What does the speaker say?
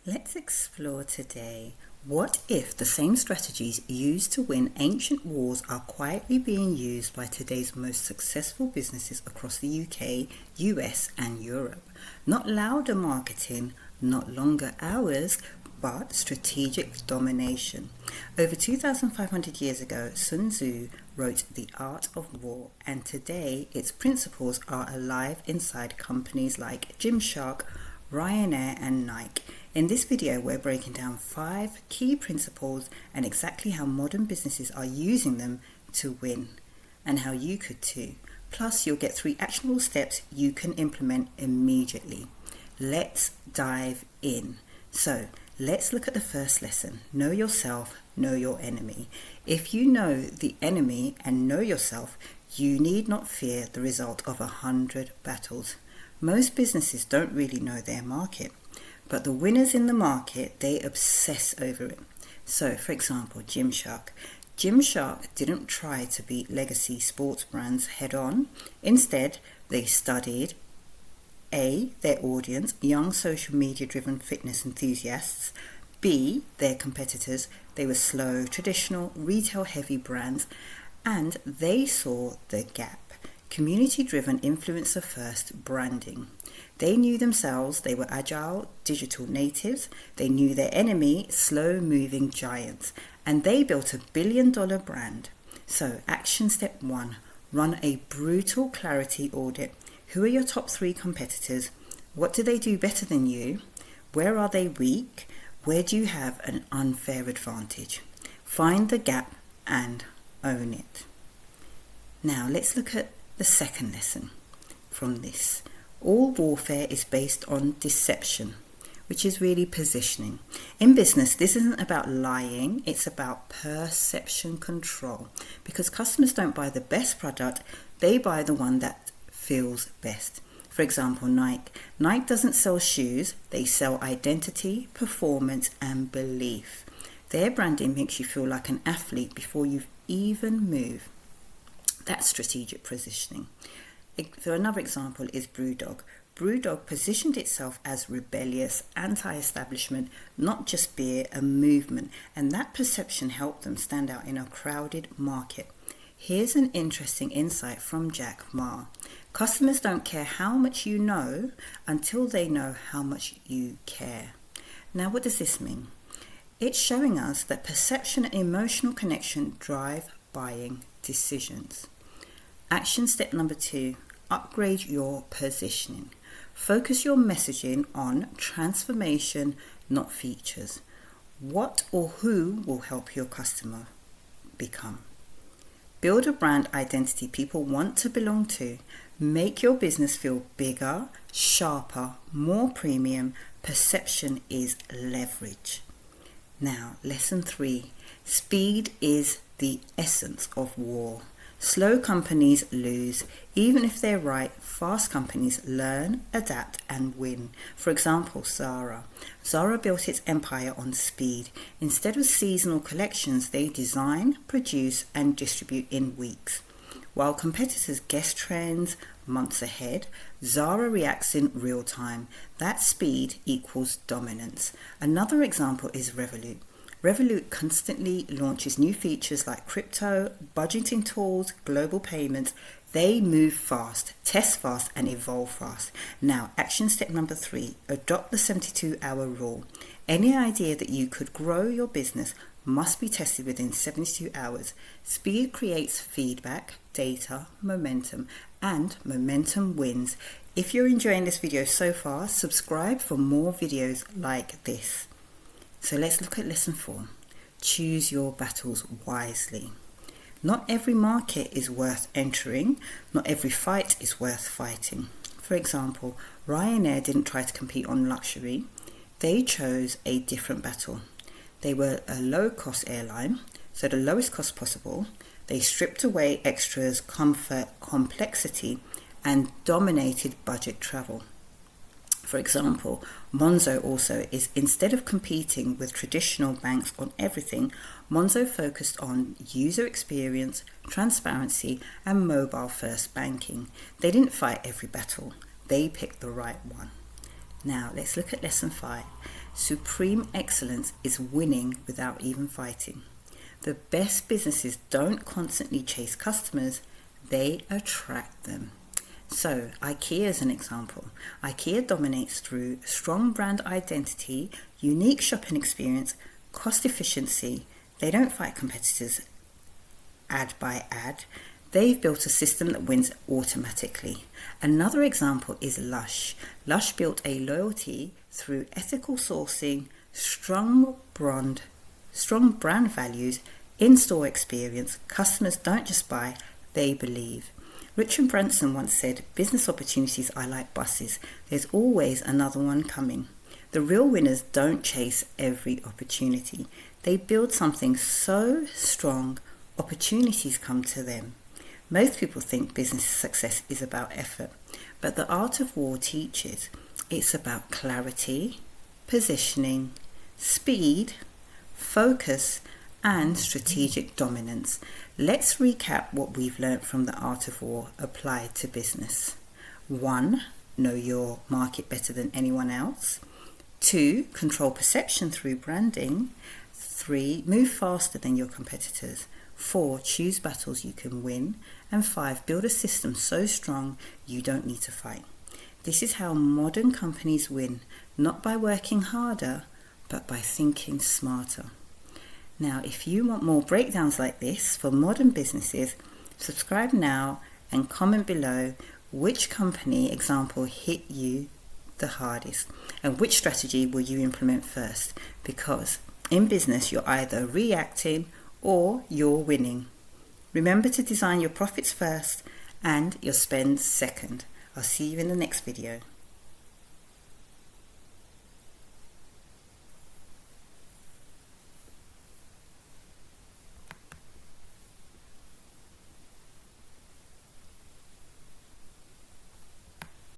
Let's explore today, what if the same strategies used to win ancient wars are quietly being used by today's most successful businesses across the UK, US and Europe? Not louder marketing, not longer hours, but strategic domination. Over 2,500 years ago, Sun Tzu wrote The Art of War, and today its principles are alive inside companies like Gymshark, Ryanair and Nike. In this video, we're breaking down 5 key principles and exactly how modern businesses are using them to win, and how you could too. Plus, you'll get 3 actionable steps you can implement immediately. Let's dive in. So, let's look at the first lesson. Know yourself, know your enemy. If you know the enemy and know yourself, you need not fear the result of 100 battles. Most businesses don't really know their market, but the winners in the market, they obsess over it. So, for example, Gymshark. Gymshark didn't try to beat legacy sports brands head on. Instead, they studied A, their audience, young social media driven fitness enthusiasts. B, their competitors. They were slow, traditional, retail heavy brands, and they saw the gap. Community-driven influencer-first branding. They knew themselves, they were agile, digital natives. They knew their enemy, slow-moving giants. And they built $1 billion brand. So, action step 1, run a brutal clarity audit. Who are your top 3 competitors? What do they do better than you? Where are they weak? Where do you have an unfair advantage? Find the gap and own it. Now, let's look at the second lesson from this. All warfare is based on deception, which is really positioning. In business, this isn't about lying, it's about perception control. Because customers don't buy the best product, they buy the one that feels best. For example, Nike. Nike doesn't sell shoes, they sell identity, performance, and belief. Their branding makes you feel like an athlete before you've even moved. That's strategic positioning. So another example is Brewdog. Brewdog positioned itself as rebellious, anti-establishment, not just beer, a movement, and that perception helped them stand out in a crowded market. Here's an interesting insight from Jack Ma. Customers don't care how much you know until they know how much you care. Now, what does this mean? It's showing us that perception and emotional connection drive buying decisions. Action step number 2, upgrade your positioning. Focus your messaging on transformation, not features. What or who will help your customer become? Build a brand identity people want to belong to. Make your business feel bigger, sharper, more premium. Perception is leverage. Now, lesson 3. Speed is the essence of war. Slow companies lose. Even if they're right, fast companies learn, adapt, and win. For example, Zara. Zara built its empire on speed. Instead of seasonal collections, they design, produce, and distribute in weeks. While competitors guess trends months ahead, Zara reacts in real time. That speed equals dominance. Another example is Revolut. Revolut constantly launches new features like crypto, budgeting tools, global payments. They move fast, test fast, and evolve fast. Now, action step number 3, adopt the 72-hour rule. Any idea that you could grow your business must be tested within 72 hours. Speed creates feedback, data, momentum, and momentum wins. If you're enjoying this video so far, subscribe for more videos like this. So let's look at lesson 4. Choose your battles wisely. Not every market is worth entering. Not every fight is worth fighting. For example, Ryanair didn't try to compete on luxury. They chose a different battle. They were a low-cost airline, so the lowest cost possible. They stripped away extras, comfort, complexity, and dominated budget travel. For example, Monzo also is, instead of competing with traditional banks on everything, Monzo focused on user experience, transparency, and mobile-first banking. They didn't fight every battle. They picked the right one. Now, let's look at lesson 5. Supreme excellence is winning without even fighting. The best businesses don't constantly chase customers, they attract them. So, IKEA is an example. IKEA dominates through strong brand identity, unique shopping experience, cost efficiency. They don't fight competitors ad by ad. They've built a system that wins automatically. Another example is Lush. Lush built a loyalty through ethical sourcing, strong brand values, in-store experience. Customers don't just buy, they believe. Richard Branson once said, business opportunities are like buses. There's always another one coming. The real winners don't chase every opportunity. They build something so strong, opportunities come to them. Most people think business success is about effort, but the art of war teaches it's about clarity, positioning, speed, focus, and strategic dominance. Let's recap what we've learned from the art of war applied to business. 1. Know your market better than anyone else. 2. Control perception through branding. 3. Move faster than your competitors. 4. Choose battles you can win. And 5. Build a system so strong you don't need to fight. This is how modern companies win, not by working harder, but by thinking smarter. Now, if you want more breakdowns like this for modern businesses, subscribe now and comment below which company example hit you the hardest and which strategy will you implement first, because in business you're either reacting or you're winning. Remember to design your profits first and your spend second. I'll see you in the next video.